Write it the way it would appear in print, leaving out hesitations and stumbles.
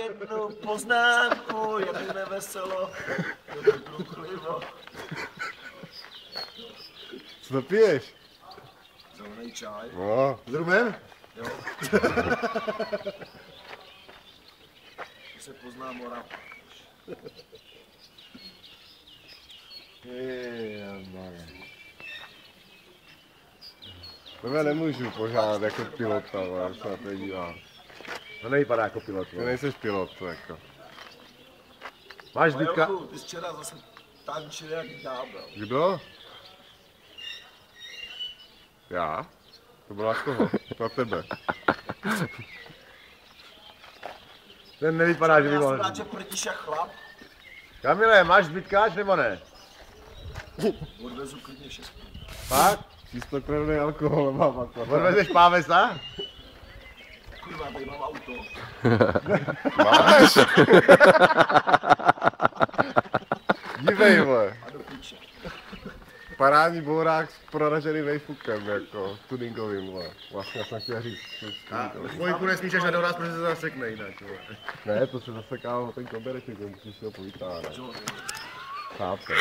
jednu poznámku, je mi neveselo, je mi průchlivo. Co to piješ? Zelený čaj. No, s rumem? Jo. To se pozná Morava. Tebe nemůžu požádat jako pilota, ale se na to dívám. To nevypadá jako pilot. Ty nejseš pilot, jako. Máš zbytka? Majorku, ty jsi včera zase tančil jak ďábel. Kdo? Já? To bylo na koho? Na tebe. Ten nevypadá, že by Já mohl. jsem rád, že prdíš jak chlap. Kamile, máš zbytkáč nebo ne? Odvezu klidně 6. Fakt? Čistokrevný alkohol mám akorát. Odvezeš pávesa? Kurva, tady mám auto. Máš? Dívej, vole. A do píče. Parádní bourák s proraženým vejfukem, jako tuningovým, vole. Vlastně jsem chtěl říct. Dvojku nesmíš až na doraz, protože se zasekne jinak. Ne, to se zase kámo, ten kobereček, musíš si ho povytáhnout. Chápeš?